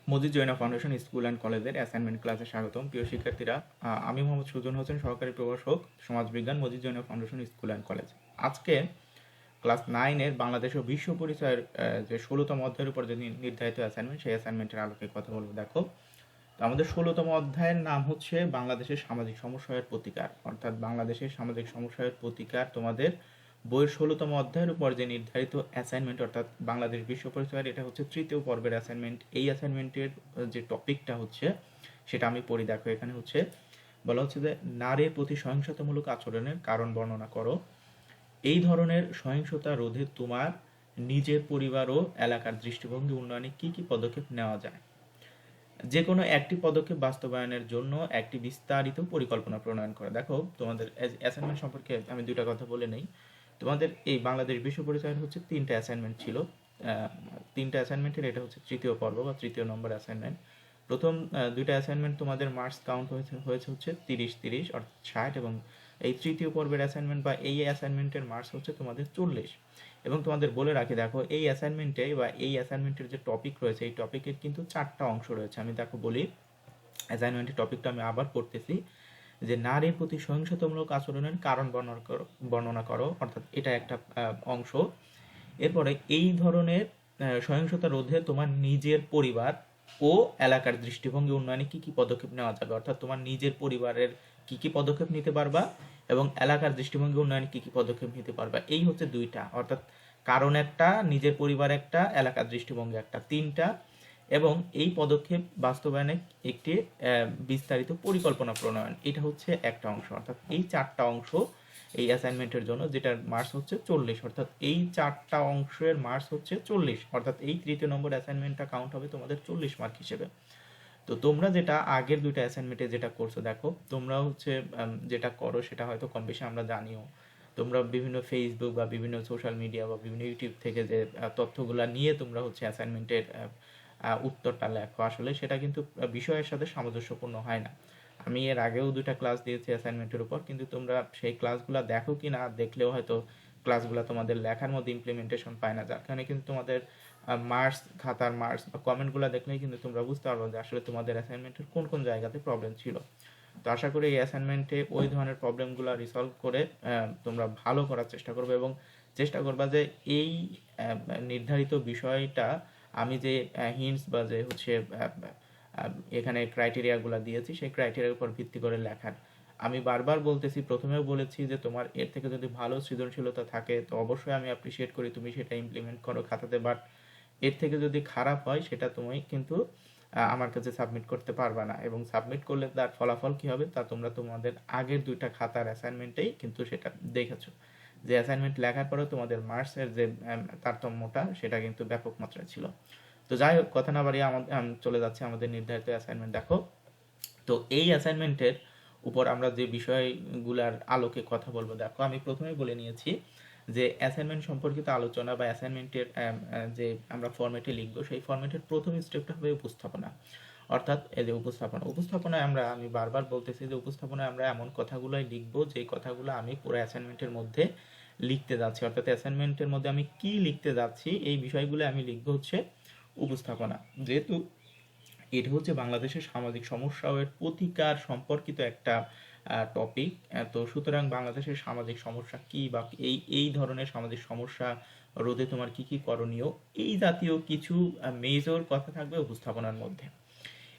Majid Joina foundation school and কলেজের assignment ক্লাসে স্বাগতম। প্রিয় শিক্ষার্থীরা, আমি মোহাম্মদ সুজন হোসেন, সহকারী প্রভাষক, সমাজবিজ্ঞান, Majid Joina foundation school and college. আজকে ক্লাস 9-এর বাংলাদেশ ও বিশ্ব পরিচয়ের যে 16তম অধ্যায়ের উপর যে নির্ধারিত অ্যাসাইনমেন্ট, সেই অ্যাসাইনমেন্টের আলোকে কথা বলবো। দেখো, তো আমাদের 16তম অধ্যায়ের নাম হচ্ছে বাংলাদেশের সামাজিক সমস্যার প্রতিকার, অর্থাৎ বাংলাদেশের সামাজিক সমস্যার প্রতিকার। তোমাদের বইয়ের 16তম অধ্যায়ের উপর যে নির্ধারিত অ্যাসাইনমেন্ট, অর্থাৎ বাংলাদেশ বিশ্ব পরিচয়ের, এটা হচ্ছে 3য় পর্বের অ্যাসাইনমেন্ট। এই অ্যাসাইনমেন্টের যে টপিকটা হচ্ছে সেটা আমি পড়ি। দেখো, এখানে হচ্ছে বলা হচ্ছে যে নারীর প্রতি সহিংসতামূলক আচরণের কারণ বর্ণনা করো। এই ধরনের সহিংসতা রোধে তোমার নিজের পরিবার ও এলাকার দৃষ্টিভঙ্গি উন্নয়নে কি কি পদক্ষেপ নেওয়া যায়। যে কোনো একটি পদক্ষেপ বাস্তবায়নের জন্য একটি বিস্তারিত পরিকল্পনা প্রণয়ন করা। দেখো, তোমাদের অ্যাসাইনমেন্ট সম্পর্কে আমি দুইটা কথা বলে নেই। তোমাদের এই বাংলাদেশ বিশ্ব পরিচয়ের হচ্ছে 3টা অ্যাসাইনমেন্ট ছিল। 3টা অ্যাসাইনমেন্টের এটা হচ্ছে 3য় পর্ব বা 3য় নম্বর অ্যাসাইনমেন্ট। প্রথম 2টা অ্যাসাইনমেন্ট তোমাদের মার্কস কাউন্ট হয়েছে হচ্ছে 30 অর্থাৎ 60, এবং এই 3য় পর্বের অ্যাসাইনমেন্ট বা এই অ্যাসাইনমেন্টের মার্কস হচ্ছে তোমাদের 40। এবং তোমাদের বলে রাখি, দেখো, এই অ্যাসাইনমেন্টে বা এই অ্যাসাইনমেন্টের যে টপিক রয়েছে, এই টপিকের কিন্তু 4টা অংশ রয়েছে। আমি দেখো বলি, অ্যাসাইনমেন্টের টপিকটা আমি আবার পড়তেছি, যে নারীর প্রতি সহিংসতামূলক আচরণের কারণ বর্ণনা করো, অর্থাৎ এটা একটা অংশ। এরপরে এই ধরনের সহিংসতা রোধে তোমার নিজের পরিবার ও এলাকার দৃষ্টিভঙ্গি উন্নয়নে কি কি পদক্ষেপ নেওয়া যাবে, অর্থাৎ তোমার নিজের পরিবারের কি কি পদক্ষেপ নিতে পারবা এবং এলাকার দৃষ্টিভঙ্গি উন্নয়নে কি কি পদক্ষেপ নিতে পারবা। এই হচ্ছে 2টা, অর্থাৎ কারণ একটা, নিজের পরিবার একটা, এলাকার দৃষ্টিভঙ্গি একটা, 3টা। এবং এই পদক্ষেপ বাস্তবায়নে একটি বিস্তারিত পরিকল্পনা প্রণয়ন, এটা হচ্ছে একটা অংশ। অর্থাৎ এই 4টা অংশ এই অ্যাসাইনমেন্টের জন্য, যেটার মার্কস হচ্ছে 40। অর্থাৎ এই 4টা অংশের মার্কস হচ্ছে 40, অর্থাৎ এই 3য় নম্বর অ্যাসাইনমেন্টটা কাউন্ট হবে তোমাদের 40 মার্ক হিসেবে। তো তোমরা যেটা আগের 2টা অ্যাসাইনমেন্টে যেটা করছো, দেখো, তোমরা হচ্ছে যেটা করো সেটা হয়তো কম বেশি আমরা জানিও। তোমরা বিভিন্ন ফেসবুক বা বিভিন্ন সোশ্যাল মিডিয়া বা বিভিন্ন ইউটিউব থেকে যে তথ্যগুলো নিয়ে তোমরা হচ্ছে অ্যাসাইনমেন্টের উত্তরটা লেখো, আসলে সেটা কিন্তু বিষয়ের সাথে সামঞ্জস্যপূর্ণ হয় না। আমি এর আগেও 2টা ক্লাস দিয়েছি অ্যাসাইনমেন্টের উপর, কিন্তু তোমরা সেই ক্লাসগুলো দেখো কি না, দেখলেও হয়তো ক্লাসগুলো তোমাদের লেখার মধ্যে ইমপ্লিমেন্টেশন পায় না, যার কারণে কিন্তু তোমাদের মার্কস, খাতার মার্কস বা কমেন্টগুলো দেখলেই কিন্তু তোমরা বুঝতে পারবে যে আসলে তোমাদের অ্যাসাইনমেন্টের কোন কোন জায়গাতে প্রবলেম ছিল। তো আশা করি এই অ্যাসাইনমেন্টে ওই ধরনের প্রবলেমগুলো রিসলভ করে তোমরা ভালো করার চেষ্টা করবে, এবং চেষ্টা করবা যে এই নির্ধারিত বিষয়টা, আমি যে হিন্টস বা যে হচ্ছে এখানে ক্রাইটেরিয়াগুলো দিয়েছি, সেই ক্রাইটেরিয়ার উপর ভিত্তি করে লেখার। আমি বারবার বলতেছি, প্রথমেও বলেছি যে তোমার এর থেকে যদি ভালো সৃজনশীলতা থাকে তো অবশ্যই আমি অ্যাপ্রিসিয়েট করি তুমি সেটা ইমপ্লিমেন্ট করো খাতাতে, বাট এর থেকে যদি খারাপ হয় সেটা তুমি কিন্তু আমার কাছে সাবমিট করতে পারবা না, এবং সাবমিট করলে তার ফলাফল কি হবে তা তোমরা তোমাদের আগের 2টা খাতার অ্যাসাইনমেন্টেই কিন্তু সেটা দেখেছো, যে অ্যাসাইনমেন্ট লেখার পরেও তোমাদের মার্কসের যে তারতম্যটা সেটা কিন্তু ব্যাপক মাত্রায় ছিল। তো যাই হোক, কথা না বাড়িয়ে চলে যাচ্ছে আমাদের নির্ধারিত অ্যাসাইনমেন্ট। দেখো, তো এই অ্যাসাইনমেন্টের উপর আমরা যে বিষয়গুলোর আলোকে কথা বলবো, দেখো, আমি প্রথমেই বলে নিয়েছি যে অ্যাসাইনমেন্ট সম্পর্কিত আলোচনা বা অ্যাসাইনমেন্টের যে আমরা ফরম্যাটে লিখবো, সেই ফরম্যাটের প্রথম স্টেপটা হবে উপস্থাপনা। অর্থাৎ এই যে উপস্থাপনায় আমি বারবার বলতেছি যে উপস্থাপনায় আমরা এমন কথাগুলোই লিখবো যে কথাগুলো আমি পুরো অ্যাসাইনমেন্টের মধ্যে লিখতে যাচ্ছি, অর্থাৎ অ্যাসাইনমেন্টের মধ্যে আমি কি লিখতে যাচ্ছি এই বিষয়গুলো আমি লিখবো হচ্ছে উপস্থাপনা। যেহেতু এটা হচ্ছে বাংলাদেশের সামাজিক সমস্যা ও এর প্রতিকার সম্পর্কিত একটা টপিক, তো সুতরাং বাংলাদেশের সামাজিক সমস্যা কি বা এই ধরনের সামাজিক সমস্যা রোধে তোমার কি কি করণীয়, এই জাতীয় কিছু মেজর কথা থাকবে উপস্থাপনার মধ্যে।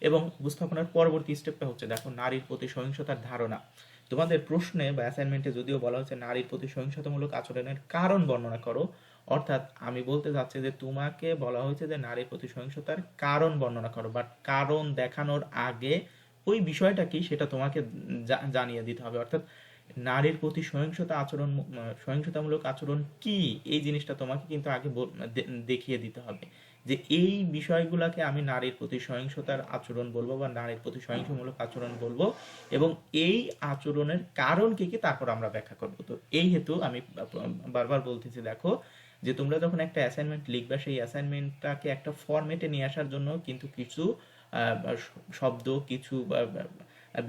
এবং উপস্থাপনার পরবর্তী স্টেপটা হচ্ছে, দেখো, নারীর প্রতি সহিংসতার ধারণা। তোমাদের প্রশ্নে বা অ্যাসাইনমেন্টে যদিও বলা হচ্ছে নারীর প্রতি সহিংসতামূলক আচরণের কারণ বর্ণনা করো, অর্থাৎ আমি বলতে চাচ্ছি যে তোমাকে বলা হয়েছে যে নারীর প্রতি সহিংসতার কারণ বর্ণনা করো, বাট কারণ দেখানোর আগে ওই বিষয়টা কি সেটা তোমাকে জানিয়ে দিতে হবে। অর্থাৎ নারীর প্রতি সহিংসতামূলক আচরণ কি, এই জিনিসটা তোমাকে কিন্তু আগে দেখিয়ে দিতে হবে, যে এই বিষয়গুলোকে আমি নারীর প্রতি সহিংসতার আচরণ বলবো বা নারীর প্রতি সহিংসমূলক আচরণ বলবো, এবং এই আচরণের কারণ কি কি তারপর আমরা ব্যাখ্যা করবো। তো এই হেতু আমি বারবার বলতেছি, দেখো, যে তোমরা যখন একটা অ্যাসাইনমেন্ট লিখবে, সেই অ্যাসাইনমেন্টটাকে একটা ফরম্যাটে নিয়ে আসার জন্য কিন্তু কিছু শব্দ, কিছু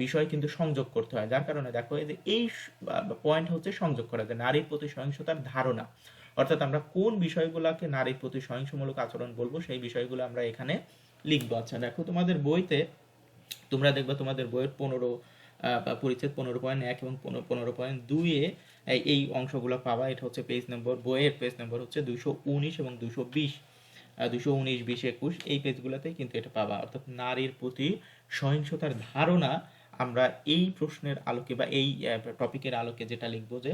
বিষয় কিন্তু সংযোগ করতে হয়, যার কারণে দেখো এই যে এই পয়েন্ট হচ্ছে সংযোগ করা, যে নারীর প্রতি সহিংসতার ধারণা, অর্থাৎ আমরা কোন বিষয়গুলোকে নারীর প্রতি সহিংসমূলক আচরণ বলবো সেই বিষয়গুলো আমরা এখানে লিখবো। আচ্ছা দেখো, তোমাদের বইতে তোমরা দেখবা তোমাদের বইয়ের 15 পরিচ্ছেদ 15.1 এবং 15.2-এ এই অংশগুলো পাবা। এটা হচ্ছে পেজ নম্বর, বইয়ের পেজ নম্বর হচ্ছে 219 এবং 220, 219, 20, 21 এই পেজগুলোতে কিন্তু এটা পাবা। অর্থাৎ নারীর প্রতি সহিংসতার ধারণা আমরা এই প্রশ্নের আলোকে বা এই টপিকের আলোকে যেটা লিখবো যে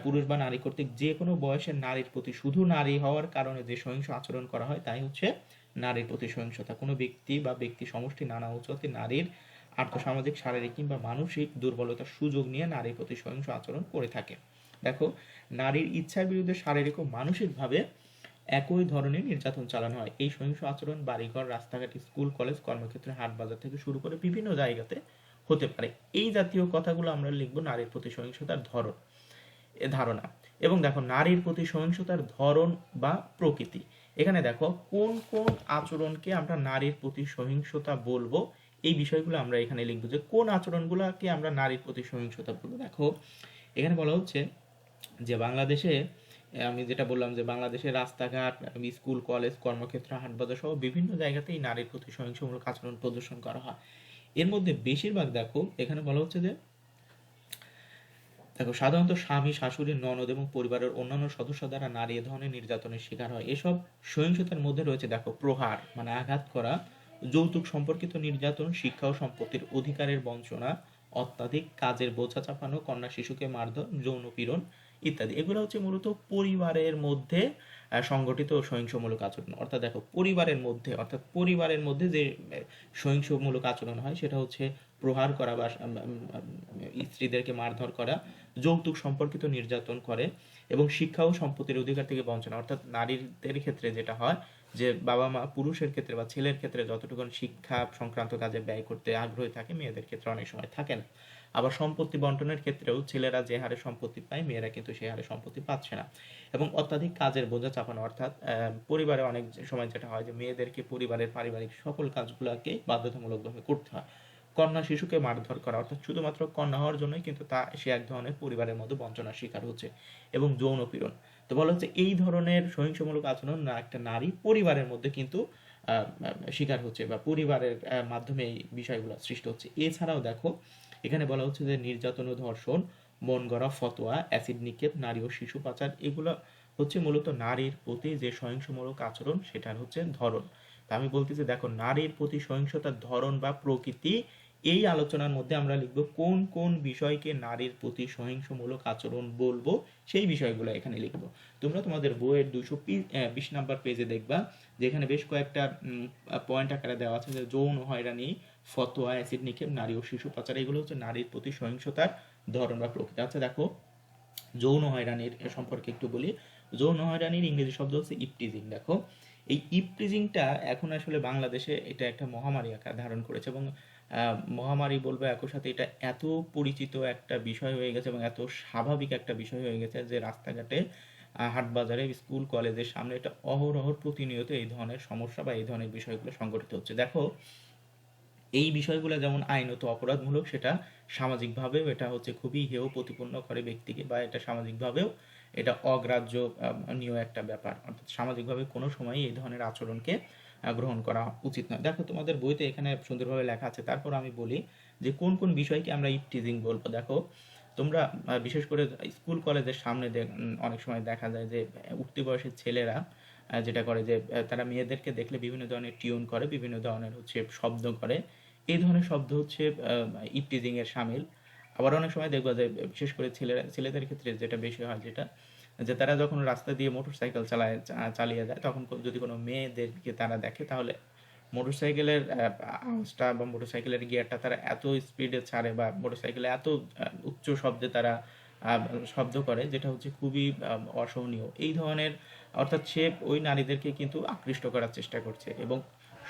পুরুষ বা নারী কর্তৃক যে কোনো বয়সের নারীর প্রতি শুধু নারী হওয়ার কারণে যে সহিংস আচরণ করা হয় তাই হচ্ছে নারীর প্রতি সহিংসতা। কোনো ব্যক্তি বা ব্যক্তি সমষ্টি নানা অঞ্চলে নারীর আর্থসামাজিক, শারীরিক কিংবা মানসিক দুর্বলতার সুযোগ নিয়ে নারীর প্রতি সহিংস আচরণ করে থাকে। দেখো, নারীর ইচ্ছার বিরুদ্ধে শারীরিক ও মানসিকভাবে একই ধরনের নির্যাতন চালানো হয়। এই সহিংস আচরণ বাড়িঘর, রাস্তাঘাট, স্কুল, কলেজ, কর্মক্ষেত্রে, হাট বাজার থেকে শুরু করে বিভিন্ন জায়গাতে হতে পারে। এই জাতীয় কথাগুলো আমরা লিখবো নারীর প্রতি সহিংসতার ধরন, ধারণা। এবং দেখো, নারীর প্রতি সহিংসতার ধরন বা প্রকৃতি। এখানে দেখো কোন কোন আচরণকে আমরা নারীর প্রতি সহিংসতা বলবো, এই বিষয়গুলো আমরা এখানে লিখবো যে কোন আচরণগুলোকে আমরা নারীর প্রতি সহিংসতা বলবো। দেখো, এখানে বলা হচ্ছে যে বাংলাদেশে, আমি যেটা বললাম যে বাংলাদেশের রাস্তাঘাট, স্কুল, কলেজ, কর্মক্ষেত্র, হাটবাজার সহ বিভিন্ন জায়গাতেই নারীর প্রতি সহিংসমূলক আচরণ প্রদর্শন করা হয়। এর মধ্যে বেশিরভাগ দেখো এখানে বলা হচ্ছে যে দেখো, সাধারণত স্বামী, শাশুড়ি, ননদ এবং পরিবারের অন্যান্য সদস্য দ্বারা নারী এ ধরনের নির্যাতনের শিকার হয়। এসব সহিংসতার মধ্যে রয়েছে দেখো প্রহার মানে আঘাত করা, যৌতুক সম্পর্কিত নির্যাতন, শিক্ষা ও সম্পত্তির অধিকারের বঞ্চনা, অত্যাধিক কাজের বোঝা চাপানো, কন্যা শিশুকে মারধর, যৌন পীড়ন ইত্যাদি। এগুলো হচ্ছে মূলত পরিবারের মধ্যে সংগঠিত সহিংসমূলক আচরণ। অর্থাৎ দেখো, পরিবারের মধ্যে, অর্থাৎ পরিবারের মধ্যে যে সহিংসমূলক আচরণ হয় সেটা হচ্ছে প্রহার করা বা স্ত্রীদেরকে মারধর করা, যৌতুক সম্পর্কিত নির্যাতন করে এবং শিক্ষা ও সম্পত্তির অধিকার থেকে বঞ্চনা। অর্থাৎ নারীদের ক্ষেত্রে যেটা হয় যে বাবা মা পুরুষের ক্ষেত্রে বা ছেলের ক্ষেত্রে যতটুকু শিক্ষা সংক্রান্ত কাজে ব্যয় করতে আগ্রহী থাকে, মেয়েদের ক্ষেত্রে অনেক সময় থাকে না। আবার সম্পত্তি বন্টনের ক্ষেত্রেও ছেলেরা যে হারে সম্পত্তি পায়, মেয়েরা কিন্তু সেই হারে সম্পত্তি পাচ্ছে না। এবং অত্যাধিক কাজের বোঝা চাপানো, অর্থাৎ পরিবারে অনেক সময় যেটা হয় যে মেয়েদেরকে পরিবারের পারিবারিক সকল কাজগুলোকে বাধ্যতামূলকভাবে করতে হয়। কন্যা শিশুকে মারধর করা, অর্থাৎ শুধুমাত্র কন্যা হওয়ার জন্যই কিন্তু সে এক ধরনের পরিবারের মধ্যে বঞ্চনার শিকার হচ্ছে। এবং যৌন পীড়ন। তো বলা হচ্ছে এই ধরনের সহিংসমূলক আচরণ না একটা নারী পরিবারের মধ্যে কিন্তু শিকার হচ্ছে বা পরিবারের মাধ্যমে এই বিষয়গুলো সৃষ্টি হচ্ছে। এছাড়াও দেখো, এখানে বলা হচ্ছে যে নির্যাতন ও ধর্ষণ, মন গড়া ফতোয়া, অ্যাসিড নিক্ষেপ, নারী ও শিশু পাচার, এগুলো হচ্ছে মূলত নারীর প্রতি যে সহিংসমূলক আচরণ সেটার হচ্ছে ধরন। তা আমি বলতেছি দেখো, নারীর প্রতি সহিংসতার ধরন বা প্রকৃতি, এই আলোচনার মধ্যে আমরা লিখব কোন কোন বিষয়কে নারীর প্রতি সহিংসমূলক আচরণ বলবো, সেই বিষয়গুলো এখানে লিখব। তোমরা তোমাদের বইয়ের 220 নাম্বার পেজে দেখবা যেখানে বেশ কয়েকটা পয়েন্ট আকারে দেওয়া আছে যে যৌন হয়রানি, ফতোয়া, অ্যাসিড নিক্ষেপ, নারী ও শিশু পাচার, এগুলো হচ্ছে নারীর প্রতি সহিংসতার ধরন বা প্রকৃতি। আচ্ছা দেখো, যৌন হয়রানির সম্পর্কে একটু বলি। যৌন হয়রানির ইংরেজি শব্দ হচ্ছে ইপটিজিং। দেখো, এই ইপটিজিংটা এখন আসলে বাংলাদেশে এটা একটা মহামারী আকার ধারণ করেছে এবং মহামারী বলবো একই সাথে এটা এত পরিচিত একটা বিষয় হয়ে গেছে এবং এত স্বাভাবিক একটা বিষয় হয়ে গেছে যে রাস্তাঘাটে, হাট বাজারে, স্কুল কলেজের সামনে এটা অহরহ প্রতিনিয়ত এই ধরনের সমস্যা বা এই ধরনের বিষয়গুলো সংঘটিত হচ্ছে। দেখো, এই বিষয়গুলো যেমন আইনত অপরাধমূলক, সেটা সামাজিকভাবেও এটা হচ্ছে খুবই হেয় প্রতিপন্ন করে ব্যক্তিকে, বা এটা সামাজিকভাবেও এটা অগ্রাহ্য নিয়ে একটা ব্যাপার। অর্থাৎ সামাজিকভাবে কোনো সময়ই এই ধরনের আচরণকে গ্রহণ করা উচিত নয়। দেখো, তোমাদের বইতে এখানে সুন্দরভাবে লেখা আছে, তারপর আমি বলি যে কোন কোন বিষয়কে আমরা ইপটিজিং বলবো। দেখো, তোমরা বিশেষ করে স্কুল কলেজের সামনে অনেক সময় দেখা যায় যে উঠতি বয়সের ছেলেরা যেটা করে যে তারা মেয়েদেরকে দেখলে বিভিন্ন ধরনের টিউন করে, বিভিন্ন ধরনের হচ্ছে শব্দ করে। এই ধরনের শব্দ হচ্ছে ইপটিজিং এর শামিল। আবার অনেক সময় দেখবা যে বিশেষ করে ছেলেদের ক্ষেত্রে যেটা বেশি হয়, যেটা যে তারা যখন রাস্তা দিয়ে মোটরসাইকেল চালিয়ে যায়, তখন যদি কোনো মেয়েদেরকে তারা দেখে, তাহলে মোটরসাইকেলের আওয়াজটা বা মোটরসাইকেলের গিয়ারটা তারা এত স্পিডে ছাড়ে বা মোটরসাইকেলে এত উচ্চ শব্দে তারা শব্দ করে, যেটা হচ্ছে খুবই অসহনীয়। এই ধরনের, অর্থাৎ সে ওই নারীদেরকে কিন্তু আকৃষ্ট করার চেষ্টা করছে। এবং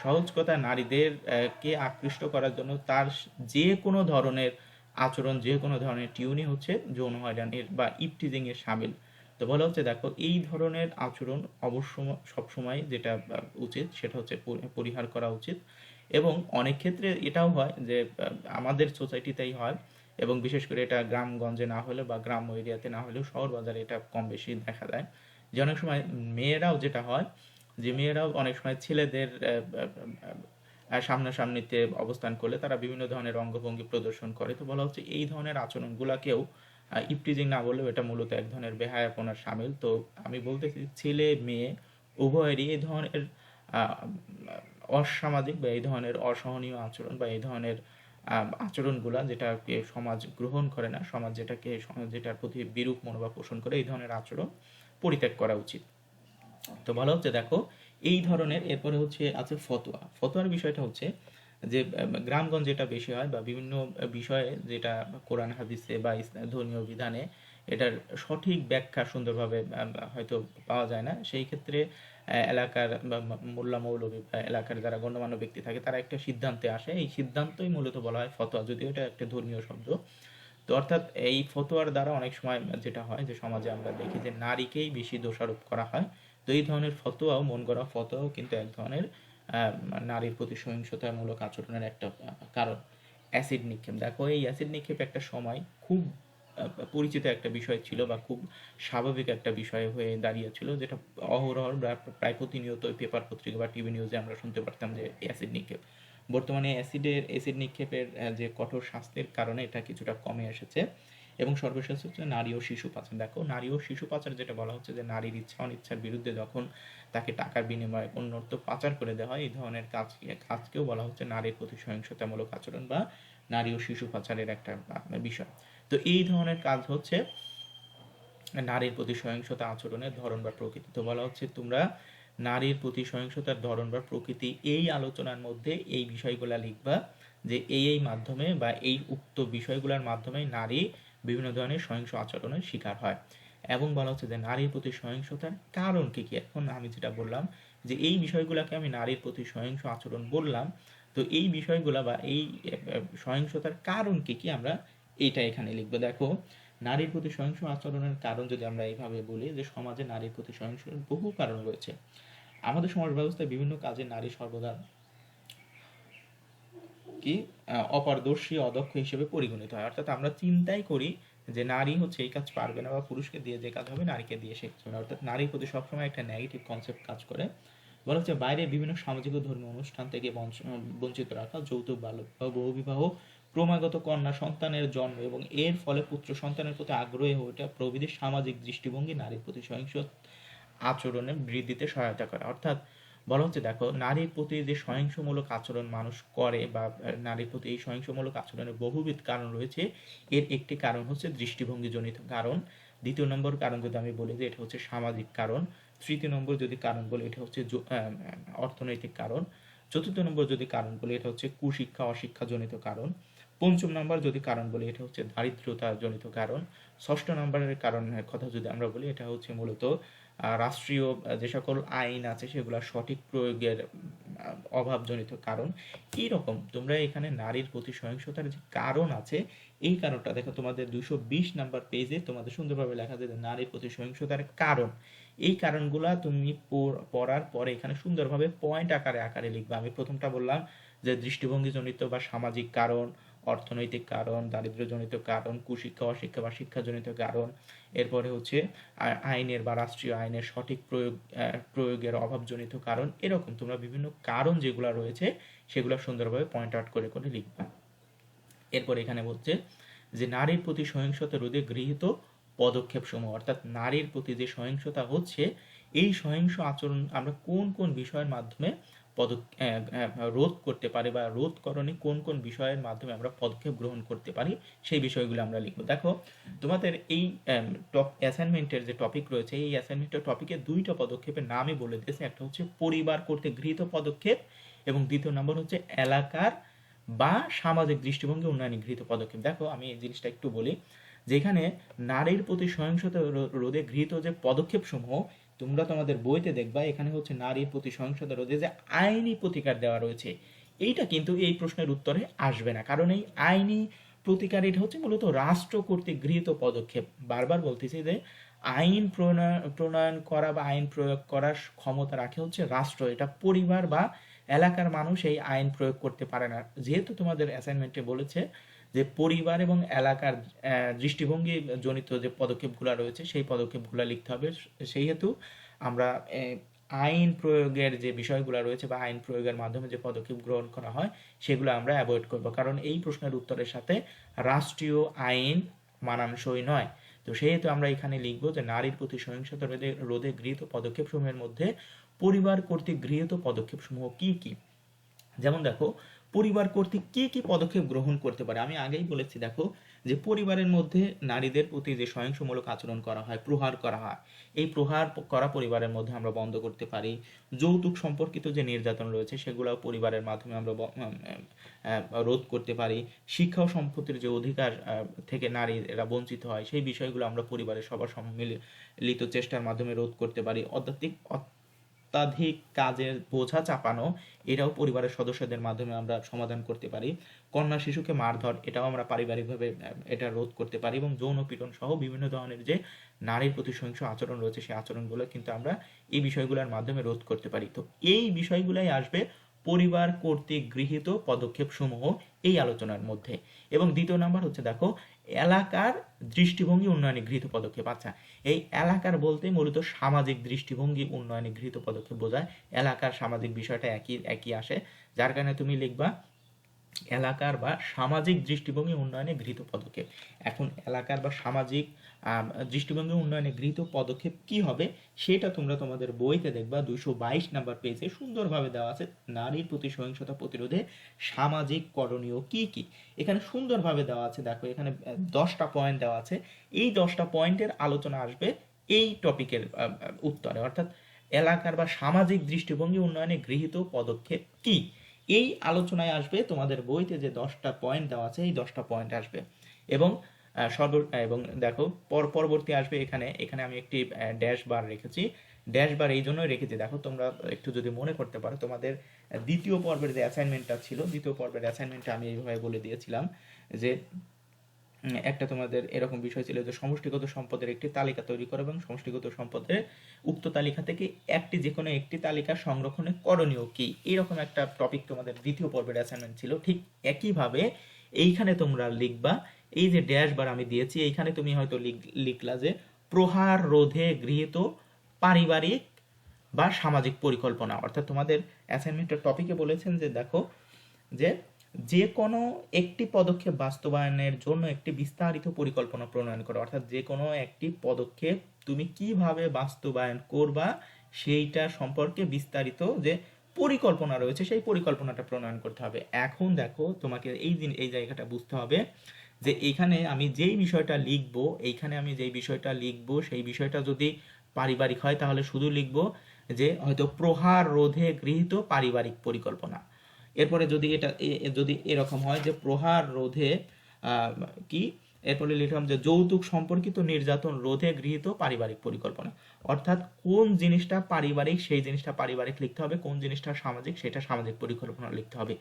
সহজ কথা, নারীদের কে আকৃষ্ট করার জন্য তার যে কোনো ধরনের আচরণ, যে কোনো ধরনের টিউনই হচ্ছে যৌন হয়রানির বা ইপটিজিং এর শামিল। তো বলা হচ্ছে দেখো, এই ধরনের আচরণ অবশ্য সবসময় যেটা উচিত সেটা হচ্ছে পরিহার করা উচিত। এবং অনেক ক্ষেত্রে এটাও হয় যে আমাদের সোসাইটিতেই হয়, এবং বিশেষ করে এটা গ্রামগঞ্জে না হলে বা গ্রাম্য এরিয়াতে না হলেও শহর বাজারে এটা কম বেশি দেখা যায় যে অনেক সময় মেয়েরাও যেটা হয় যে মেয়েরাও অনেক সময় ছেলেদের সামনাসামনিতে অবস্থান করলে তারা বিভিন্ন ধরনের অঙ্গভঙ্গি প্রদর্শন করে, তো বলা হচ্ছে এই ধরনের আচরণগুলোকেও ইপটিজিং না বললেও এটা মূলত এক ধরনের বেহায়াপনার সামিল। তো আমি বলতেছি ছেলে মেয়ে উভয়েরই এই ধরনের আহ, অসামাজিক বা এই ধরনের অসহনীয় আচরণ বা এই ধরনের আচরণগুলা যেটাকে সমাজ গ্রহণ করে না, সমাজ যেটার প্রতি বিরূপ মনোভাব পোষণ করে, এই ধরনের আচরণ পরিত্যাগ করা উচিত। তো বলা হচ্ছে দেখো এই ধরনের, এরপরে হচ্ছে আছে ফতোয়া। ফতোয়ার বিষয়টা হচ্ছে যে গ্রামগঞ্জ যেটা বেশি হয় বা বিভিন্ন বিষয়ে যেটা কোরআন হাদিসে বা ধর্মীয় বিধানে এটার সঠিক ব্যাখ্যা সুন্দরভাবে হয়তো পাওয়া যায় না, সেই ক্ষেত্রে এলাকার বা মোল্লা মৌলবী বা এলাকার যারা গণ্যমান্য ব্যক্তি থাকে তারা একটা সিদ্ধান্তে আসে, এই সিদ্ধান্তই মূলত বলা হয় ফতোয়া, যদিও এটা একটা ধর্মীয় শব্দ। তো অর্থাৎ এই ফতোয়ার দ্বারা অনেক সময় যেটা হয় যে সমাজে আমরা দেখি যে নারীকেই বেশি দোষারোপ করা হয়। তো এই ধরনের ফতোয়াও, মন গড়া ফতোয়াও কিন্তু এক ধরনের নারীর প্রতি সহিংসতামূলক আচরণের একটা কারণ। অ্যাসিড নিক্ষেপ, দেখো এই অ্যাসিড নিক্ষেপ একটা সময় খুব পরিচিত একটা বিষয় ছিল বা খুব স্বাভাবিক একটা বিষয় হয়ে দাঁড়িয়েছিল, যেটা অহরহ প্রায় প্রতিনিয়ত পেপার পত্রিকা বা টিভি নিউজে আমরা শুনতে পারতাম যে অ্যাসিড নিক্ষেপ। বর্তমানে অ্যাসিড নিক্ষেপের যে কঠোর শাস্তির কারণে এটা কিছুটা কমে এসেছে। এবং সর্বশেষ হচ্ছে নারী ও শিশু পাচার। দেখো নারী ও শিশু পাচার যেটা বলা হচ্ছে যে নারীর ইচ্ছা অনিচ্ছার বিরুদ্ধে যখন তাকে টাকার বিনিময়ে অন্যত্র পাচার করে দেওয়া হয়, এই ধরনের কাজকেও বলা হচ্ছে নারীর প্রতি সহিংসতামূলক আচরণ বা নারী ও শিশু পাচারের একটা বিষয়। তো এই ধরনের কাজ হচ্ছে নারীর প্রতি সহিংসতা আচরণের ধরন বা প্রকৃতি। তো বলা হচ্ছে তোমরা নারীর প্রতি সহিংসতার ধরন বা প্রকৃতি এই আলোচনার মধ্যে এই বিষয়গুলা লিখবা, যে এই মাধ্যমে বা এই উক্ত বিষয়গুলোর মাধ্যমে নারী বিভিন্ন ধরনের সহিংস আচরণের শিকার হয়। এবং বলা হচ্ছে যে নারীর প্রতি সহিংসতার কারণ কি কি। এখন আমি যেটা বললাম যে এই বিষয়গুলোকে আমি নারীর প্রতি সহিংস আচরণ বললাম, তো এই বিষয়গুলা বা এই সহিংসতার কারণ কি কি আমরা এইটা এখানে লিখবো। দেখো নারীর প্রতি সহিংস আচরণের কারণ যদি আমরা এইভাবে বলি যে সমাজে নারীর প্রতি সহিংসতার বহু কারণ রয়েছে। আমাদের সমাজ ব্যবস্থায় বিভিন্ন কাজে নারী সর্বদা কি অপারদর্শী, অদক্ষ হিসেবে পরিগণিত হয়। অর্থাৎ আমরা চিন্তাই করি যে নারী হচ্ছে এই কাজ পারবে না বা পুরুষকে দিয়ে যে কাজ হবে নারীকে দিয়ে সে কাজ হবে না। অর্থাৎ নারীর প্রতি সবসময় একটা নেগেটিভ কনসেপ্ট কাজ করে। বলা হচ্ছে বাইরে বিভিন্ন সামাজিক ও ধর্মীয় অনুষ্ঠান থেকে বঞ্চিত রাখা, যৌতুক, বাল্যবিবাহ, বহুবিবাহ, ক্রমাগত কন্যা সন্তানের জন্ম এবং এর ফলে পুত্র সন্তানের প্রতি আগ্রহী হয়ে ওঠা প্রভৃতি সামাজিক দৃষ্টিভঙ্গি নারীর প্রতি সহিংস আচরণে বৃদ্ধিতে সহায়তা করে। অর্থাৎ বলা হচ্ছে দেখো নারীর প্রতি যে সহিংসমূলক আচরণ মানুষ করে বা নারীর প্রতি এই সহিংসমূলক আচরণের বহুবিধ কারণ রয়েছে, এর একটি কারণ হচ্ছে দৃষ্টিভঙ্গি জনিত কারণ। দ্বিতীয় নম্বর কারণ যদি আমি বলি যে এটা হচ্ছে সামাজিক কারণ। তৃতীয় নম্বর যদি কারণ বলি এটা হচ্ছে অর্থনৈতিক কারণ। চতুর্থ নম্বর যদি কারণ বলি এটা হচ্ছে কুশিক্ষা অশিক্ষা জনিত কারণ। পঞ্চম নম্বর যদি কারণ বলি এটা হচ্ছে দারিদ্রতা জনিত কারণ। ষষ্ঠ নম্বরের কারণের কথা যদি আমরা বলি এটা হচ্ছে মূলত রাষ্ট্রীয় যে সকল আইন আছে সেগুলোর সঠিক প্রয়োগের অভাবজনিত কারণ। এইরকম তোমরা এখানে নারীর প্রতি সহিংসতার যে কারণ আছে এই কারণটা দেখো তোমাদের 220 নাম্বার পেজে তোমাদের সুন্দরভাবে লেখা যায় নারীর প্রতি সহিংসতার কারণ। এই কারণগুলা তুমি পড়ার পরে এখানে সুন্দরভাবে পয়েন্ট আকারে আকারে লিখবে। আমি প্রথমটা বললাম যে দৃষ্টিভঙ্গিজনিত বা সামাজিক কারণ, অর্থনৈতিক কারণ, দারিদ্র্যজনিত কারণ, কুশিক্ষা অশিক্ষা বা শিক্ষাজনিত কারণ। এরপরে হচ্ছে আইনের বা রাষ্ট্রীয় আইনের সঠিক প্রয়োগের অভাবজনিত কারণ। এরকম তোমরা বিভিন্ন কারণ যেগুলো রয়েছে সেগুলো সুন্দরভাবে পয়েন্ট আউট করে করে লিখবা। এরপর এখানে বলছে যে নারীর প্রতি সহিংসতা রোধে গৃহীত পদক্ষেপ সমূহ। অর্থাৎ নারীর প্রতি যে সহিংসতা হচ্ছে এই সহিংস আচরণ আমরা কোন কোন বিষয়ের মাধ্যমে রোধ করতে পারি বা রোধকরণে কোন কোন বিষয়ের মাধ্যমে আমরা পদক্ষেপ গ্রহণ করতে পারি সেই বিষয়গুলো আমরা লিখব। দেখো তোমাদের এই অ্যাসাইনমেন্টের যে টপিক রয়েছে এই অ্যাসাইনমেন্টের টপিকে দুইটা পদক্ষেপের নামই বলে দিয়েছে। একটা হচ্ছে পরিবার কর্তৃক গৃহীত পদক্ষেপ এবং দ্বিতীয় নম্বর হচ্ছে এলাকার বা সামাজিক দৃষ্টিভঙ্গি উন্নয়নে গৃহীত পদক্ষেপ। দেখো আমি এই জিনিসটা একটু বলি, যেখানে নারীর প্রতি সহিংসতা রোধে গৃহীত যে পদক্ষেপ সমূহ তোমরা তোমাদের বইতে দেখবা এখানে হচ্ছে নারীর প্রতি সহিংসতা রোধে যে আইনি প্রতিকার দেওয়া রয়েছে এইটা কিন্তু এই প্রশ্নের উত্তরে আসবে না, কারণ এই আইনি প্রতিকার এটা হচ্ছে মূলত রাষ্ট্র কর্তৃক গৃহীত পদক্ষেপ। বারবার বলতেছি যে আইন প্রণয়ন করা বা আইন প্রয়োগ করার ক্ষমতা রাখে হচ্ছে রাষ্ট্র, এটা পরিবার বা এলাকার মানুষ এই আইন প্রয়োগ করতে পারে না। যেহেতু তোমাদের অ্যাসাইনমেন্টে বলেছে যে পরিবার এবং এলাকার দৃষ্টিভঙ্গি জনিত যে পদক্ষেপগুলো রয়েছে সেই পদক্ষেপগুলো লিখতে হবে, সেই হেতু আমরা আইন প্রয়োগের যে বিষয়গুলো রয়েছে বা আইন প্রয়োগের মাধ্যমে যে পদক্ষেপ গ্রহণ করা হয় সেগুলো আমরা অ্যাভয়েড করব, কারণ এই প্রশ্নের উত্তরের সাথে রাষ্ট্রীয় আইন মানানসই নয়। তো সেহেতু আমরা এখানে লিখবো যে নারীর প্রতি সহিংসতা রোধে গৃহীত পদক্ষেপসমূহের মধ্যে পরিবার কর্তৃক গৃহীত পদক্ষেপসমূহ কি কি। যেমন দেখো, পরিবার কর্তৃক কি কি পদক্ষেপ গ্রহণ করতে পারে, আমি আগেই বলেছি দেখো যে পরিবারের মধ্যে নারীদের প্রতি যে সহিংসমূলক আচরণ করা হয়, প্রহার করা হয়, এই প্রহার করা পরিবারের মধ্যে আমরা বন্ধ করতে পারি। যৌতুক সম্পর্কিত যে নির্যাতন রয়েছে সেগুলো পরিবারের মাধ্যমে আমরা রোধ করতে পারি। শিক্ষা ও সম্পত্তির যে অধিকার থেকে নারীরা বঞ্চিত হয় সেই বিষয়গুলো আমরা পরিবারের সবার সম্মিলিত চেষ্টার মাধ্যমে রোধ করতে পারি। অত্যাধিক কাজের বোঝা চাপানো, এটাও পরিবারের সদস্যদের মাধ্যমে আমরা সমাধান করতে পারি। কন্যা শিশুকে মারধর, এটাও আমরা পারিবারিকভাবে এটা রোধ করতে পারি। এবং যৌন পীড়ন সহ বিভিন্ন ধরনের যে নারীর প্রতি সহিংস আচরণ রয়েছে সেই আচরণগুলো কিন্তু আমরা এই বিষয়গুলোর মাধ্যমে রোধ করতে পারি। তো এই বিষয়গুলাই আসবে পরিবার কর্তৃক গৃহীত পদক্ষেপ সমূহ এই আলোচনার মধ্যে। এবং দ্বিতীয় নাম্বার হচ্ছে দেখো, এলাকার দৃষ্টিভঙ্গি উন্নয়নে গৃহীত পদক্ষেপ। আচ্ছা, এই এলাকার বলতে মূলত সামাজিক দৃষ্টিভঙ্গি উন্নয়নে গৃহীত পদক্ষেপ বোঝায়। এলাকার সামাজিক বিষয়টা একই একই আসে, যার কারণে তুমি লিখবা এলাকার বা সামাজিক দৃষ্টিভঙ্গি উন্নয়নে গৃহীত পদক্ষেপ। এখন এলাকার বা সামাজিক দৃষ্টিভঙ্গি উন্নয়নে গৃহীত পদক্ষেপ কি হবে সেটা তোমরা তোমাদের বইতে দেখবা 222 নাম্বার পেজে সুন্দরভাবে দেওয়া আছে। নারীর প্রতি সহিংসতা প্রতিরোধে সামাজিক করণীয় কি কি, এখানে সুন্দরভাবে দেওয়া আছে। দেখো এখানে 10টা পয়েন্ট দেওয়া আছে। এই 10টা পয়েন্টের আলোচনা আসবে এই টপিকের উত্তরে, অর্থাৎ এলাকার বা সামাজিক দৃষ্টিভঙ্গি উন্নয়নে গৃহীত পদক্ষেপ কি, এই আলোচনায় আসবে। তোমাদের বইতে যে 10টা পয়েন্ট দেওয়া আছে এই 10টা পয়েন্ট আসবে। এবং এবং দেখো পরবর্তী আসবে এখানে এখানে আমি একটি ড্যাশ বার রেখেছি। ড্যাশ বার এই জন্যই রেখেছি, দেখো তোমরা একটু যদি মনে করতে পারো তোমাদের দ্বিতীয় পর্বের যে অ্যাসাইনমেন্টটা ছিল, দ্বিতীয় পর্বের অ্যাসাইনমেন্টটা আমি এইভাবে বলে দিয়েছিলাম যে একটা তোমাদের এরকম বিষয় ছিল যে সমষ্টিগত সম্পদের একটি তালিকা তৈরি করো এবং সমষ্টিগত সম্পদের উক্ত তালিকা থেকে যে কোনো একটি তালিকা সংরক্ষণের করণীয় কি, এরকম একটা টপিক তোমাদের দ্বিতীয় পর্বের অ্যাসাইনমেন্ট ছিল। ঠিক একইভাবে এইখানে তোমরা লিখবা, এই যে ড্যাশ বার আমি দিয়েছি এইখানে তুমি হয়তো লিখলা যে প্রহার রোধে গৃহীত পারিবারিক বা সামাজিক পরিকল্পনা। অর্থাৎ তোমাদের অ্যাসাইনমেন্টের টপিকে বলেছেন যে দেখো যে কোনো একটি পদক্ষেপ বাস্তবায়নের জন্য একটি বিস্তারিত পরিকল্পনা প্রণয়ন করো। অর্থাৎ যে কোনো একটি পদক্ষেপ তুমি কিভাবে বাস্তবায়ন করবা সেইটা সম্পর্কে বিস্তারিত যে পরিকল্পনা রয়েছে সেই পরিকল্পনাটা প্রণয়ন করতে হবে। এখন দেখো তোমাকে এই জায়গাটা বুঝতে হবে যে এইখানে আমি যেই বিষয়টা লিখবো সেই বিষয়টা যদি পারিবারিক হয় তাহলে শুধু লিখবো যে হয়তো প্রহার রোধে গৃহীত পারিবারিক পরিকল্পনা। এরপরে যদি এরকম হয় যে প্রহার রোধে কি, এরপরে লিখলাম যে যৌতুক সম্পর্কিত নির্যাতন রোধে গৃহীত পারিবারিক পরিকল্পনা। অর্থাৎ কোন জিনিসটা পারিবারিক সেই জিনিসটা পারিবারিক লিখতে হবে, কোন জিনিসটা সামাজিক সেটা সামাজিক পরিকল্পনা লিখতে হবে।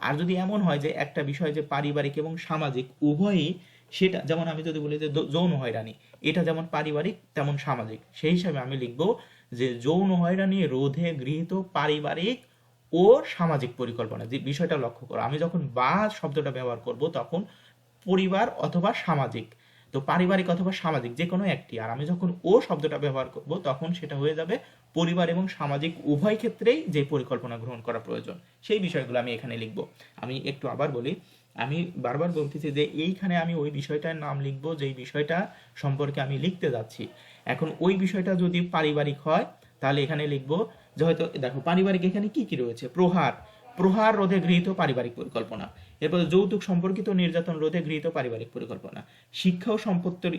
আর যদি এমন হয় যে একটা বিষয় যে পারিবারিক এবং সামাজিক উভয়ই, সেটা যেমন আমি যদি বলি যে যৌন হয়রানি, এটা যেমন পারিবারিক তেমন সামাজিক, সেই হিসাবে আমি লিখবো যে যৌন হয়রানি রোধে গৃহীত পারিবারিক ও সামাজিক পরিকল্পনা। যে বিষয়টা লক্ষ্য করো, আমি যখন বা শব্দটা ব্যবহার করব তখন পরিবার অথবা সামাজিক, তো পারিবারিক অথবা সামাজিক যে কোনো একটি, আর আমি যখন ও শব্দটা ব্যবহার করব তখন সেটা হয়ে যাবে পরিবার এবং সামাজিক উভয় ক্ষেত্রেই যে পরিকল্পনা গ্রহণ করা প্রয়োজন সেই বিষয়গুলো আমি এখানে লিখব। আমি একটু আবার বলি, আমি বারবার বলতেছি যে এইখানে আমি ওই বিষয়টার নাম লিখব যেই বিষয়টা সম্পর্কে আমি লিখতে যাচ্ছি। এখন ওই বিষয়টা যদি পারিবারিক হয় তাহলে এখানে লিখব যে হয়তো দেখো পারিবারিক এখানে কি কি রয়েছে, প্রহার রোধে গৃহীত পারিবারিক পরিকল্পনা, এরপর যৌতুক সম্পর্কিত নির্যাতন রোধে গৃহীত পারিবারিক পরিকল্পনা, শিক্ষা ও সম্পত্তির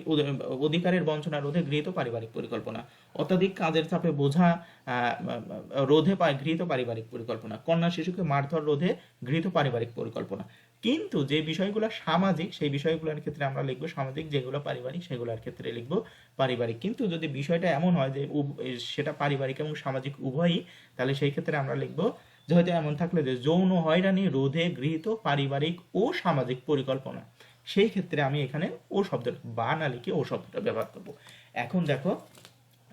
অধিকারের বঞ্চনা রোধে গৃহীত পারিবারিক পরিকল্পনা, অত্যাধিক কাজের চাপে বোঝা রোধে গৃহীত পারিবারিক পরিকল্পনা, কন্যা শিশুকে মারধর রোধে গৃহীত পারিবারিক পরিকল্পনা। কিন্তু যে বিষয়গুলো সামাজিক সেই বিষয়গুলোর ক্ষেত্রে আমরা লিখবো সামাজিক, যেগুলো পারিবারিক সেগুলোর ক্ষেত্রে লিখবো পারিবারিক। কিন্তু যদি বিষয়টা এমন হয় যে সেটা পারিবারিক এবং সামাজিক উভয়ই, তাহলে সেই ক্ষেত্রে আমরা লিখবো যে হয়তো এমন থাকলে যে যৌন হয়রানি রোধে গৃহীত পারিবারিক ও সামাজিক পরিকল্পনা, সেই ক্ষেত্রে আমি এখানে ও শব্দটা বা না লিখে ও শব্দটা ব্যবহার করব। এখন দেখো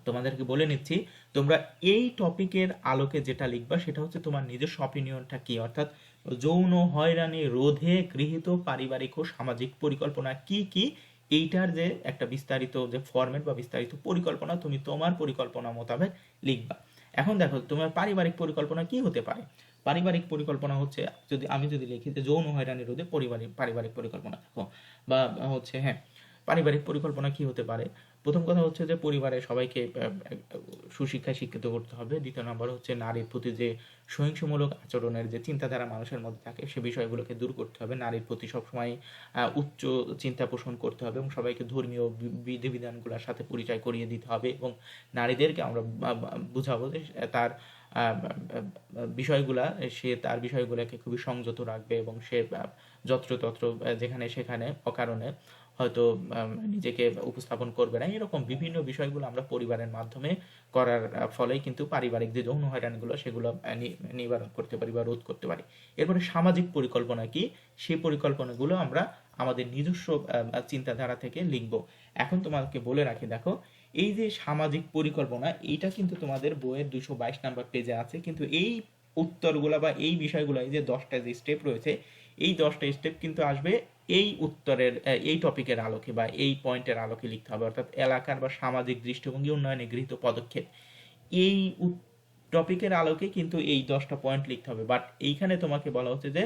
তোমাদেরকে বলে নিচ্ছি, তোমরা এই টপিকের আলোকে যেটা লিখবা সেটা হচ্ছে তোমার নিজস্ব অপিনিয়নটা কি, অর্থাৎ যৌন হয়রানি রোধে গৃহীত পারিবারিক ও সামাজিক পরিকল্পনা কি কি, এইটার যে একটা বিস্তারিত যে ফরম্যাট বা বিস্তারিত পরিকল্পনা তুমি তোমার পরিকল্পনা মোতাবেক লিখবা। এখন দেখো তোমার পারিবারিক পরিকল্পনা কি হতে পারে। পারিবারিক পরিকল্পনা হচ্ছে, আমি যদি লিখি যে যৌন হয়রানি রোধে পারিবারিক পরিকল্পনা, দেখো বা হচ্ছে হ্যাঁ, পারিবারিক পরিকল্পনা কি হতে পারে। প্রথম কথা হচ্ছে যে পরিবারের সবাইকে সুশিক্ষায় শিক্ষিত করতে হবে। দ্বিতীয় নম্বর হচ্ছে নারীর প্রতি যে সহিংসমূলক আচরণের যে চিন্তাধারা মানুষের মধ্যে থাকে সে বিষয়গুলোকে দূর করতে হবে। নারীর প্রতি সবসময় উচ্চ চিন্তা পোষণ করতে হবে এবং সবাইকে ধর্মীয় বিধিবিধানগুলোর সাথে পরিচয় করিয়ে দিতে হবে এবং নারীদেরকে আমরা বুঝাবো যে তার বিষয়গুলা সে তার বিষয়গুলোকে খুবই সংযত রাখবে এবং সে যত্রতত্র যেখানে সেখানে অকারণে হয়তো নিজেকে উপস্থাপন করবে না। এরকম বিভিন্ন বিষয়গুলো আমরা পরিবারের মাধ্যমে করার ফলেই কিন্তু পারিবারিক যে যৌন হয়রানিগুলো সেগুলো নিবারণ করতে পারি বা রোধ করতে পারি। এরপরে সামাজিক পরিকল্পনা কি, সেই পরিকল্পনাগুলো আমরা আমাদের নিজস্ব চিন্তাধারা থেকে লিখব। এখন তোমাকে বলে রাখি, দেখো এই যে সামাজিক পরিকল্পনা, এইটা কিন্তু তোমাদের বইয়ের 222 নাম্বার পেজে আছে, কিন্তু এই উত্তরগুলা বা এই বিষয়গুলো, এই যে 10টা যে স্টেপ রয়েছে, এই 10টা স্টেপ কিন্তু আসবে এই উত্তরের এই টপিকের আলোকে বা এই পয়েন্টের আলোকে লিখতে হবে। অর্থাৎ এলাকার বা সামাজিক দৃষ্টিভঙ্গি উন্নয়নে গৃহীত পদক্ষেপ, এই টপিকের আলোকে কিন্তু এই 10টা পয়েন্ট লিখতে হবে। বাট এইখানে তোমাকে বলা হচ্ছে যে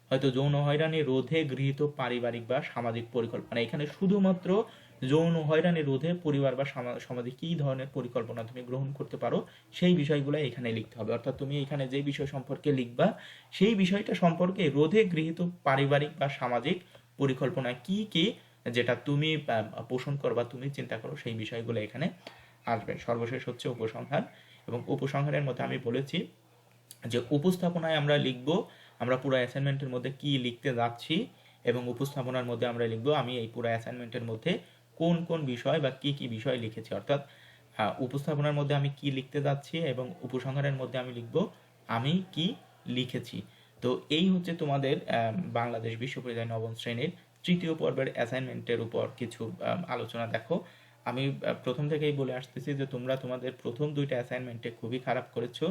হয়তো যৌন হয়রানি রোধে গৃহীত পারিবারিক বা সামাজিক পরিকল্পনা, এখানে শুধুমাত্র যৌন হয়রানি রোধে পরিবার বা সমাজে কী ধরনের পরিকল্পনা তুমি গ্রহণ করতে পারো সেই বিষয়গুলো এখানে লিখতে হবে। অর্থাৎ তুমি এখানে যে বিষয় সম্পর্কে লিখবা সেই বিষয়টা সম্পর্কে রোধে গৃহীত পারিবারিক বা সামাজিক পরিকল্পনা কি কি, যেটা তুমি পোষণ করবা, তুমি চিন্তা করো, সেই বিষয়গুলো এখানে আসবে। সর্বশেষ হচ্ছে উপসংহার, এবং উপসংহারের মধ্যে আমি বলেছি যে উপস্থাপনায় আমরা লিখব আমরা পুরো অ্যাসাইনমেন্টের মধ্যে কি লিখতে যাচ্ছি, এবং উপস্থাপনার মধ্যে আমরা লিখব আমি এই পুরো অ্যাসাইনমেন্টের মধ্যে কোন কোন বিষয় বা কি কি বিষয় লিখেছি। অর্থাৎ উপস্থাপনার মধ্যে আমি কি লিখতে যাচ্ছি এবং উপসংহারের মধ্যে আমি লিখব আমি কি লিখেছি। তো এই হচ্ছে তোমাদের বাংলাদেশ বিশ্ববিদ্যালয় নবম শ্রেণীর তৃতীয় পর্বের অ্যাসাইনমেন্টের উপর কিছু আলোচনা। দেখো আমি প্রথম থেকেই বলে আসতেছি যে তোমরা তোমাদের প্রথম 2টা অ্যাসাইনমেন্টে খুবই খারাপ করেছো।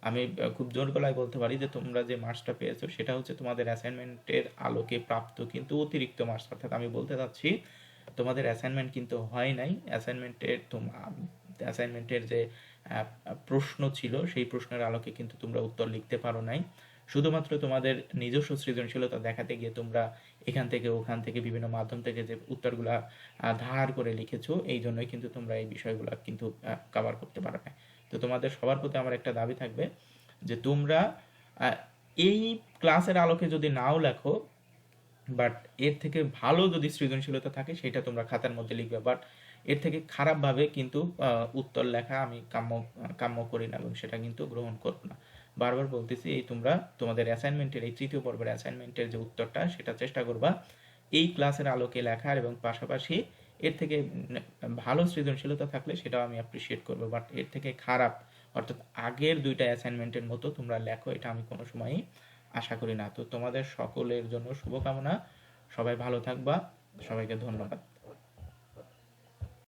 আমি খুব জোর গলায় বলতে পারি যে তোমরা যে মার্কসটা পেয়েছো সেটা হচ্ছে তোমাদের অ্যাসাইনমেন্টের আলোকে প্রাপ্ত কিন্তু অতিরিক্ত মার্কস। অর্থাৎ আমি বলতে চাচ্ছি তোমাদের অ্যাসাইনমেন্ট কিন্তু হয় নাই, অ্যাসাইনমেন্টের যে প্রশ্ন ছিল সেই প্রশ্নের আলোকে কিন্তু তোমরা উত্তর লিখতে পারো নাই। শুধুমাত্র তোমাদের নিজস্ব সৃজনশীলতা দেখাতে গিয়ে তোমরা এখান থেকে ওখান থেকে বিভিন্ন মাধ্যম থেকে যে উত্তরগুলা ধার করে লিখেছো, এই জন্যই কিন্তু তোমরা এই বিষয়গুলো কিন্তু কভার করতে পারো না। তো তোমাদের সবার প্রতি আমার একটা দাবি থাকবে যে তোমরা এই ক্লাসের আলোকে যদি নাও লেখো, বাট এর থেকে ভালো যদি সৃজনশীলতা থাকে সেটা তোমরা খাতার মধ্যে লিখবে। বাট এর থেকে খারাপভাবে কিন্তু উত্তর লেখা আমি কাম্য করি না এবং সেটা কিন্তু গ্রহণ করবো না। বারবার বলতেছি, এই তোমরা তোমাদের অ্যাসাইনমেন্টের এই তৃতীয় পর্বের অ্যাসাইনমেন্টের যে উত্তরটা সেটা চেষ্টা করবা এই ক্লাসের আলোকে লেখার, এবং পাশাপাশি এর থেকে ভালো সৃজনশীলতা থাকলে সেটাও আমি অ্যাপ্রিসিয়েট করবো। বাট এর থেকে খারাপ, অর্থাৎ আগের 2টা অ্যাসাইনমেন্টের মতো তোমরা লেখো, এটা আমি কোনো সময়ই আশা করি না। তো তোমাদের সকলের জন্য শুভকামনা, সবাই ভালো থাকবা, সবাইকে ধন্যবাদ।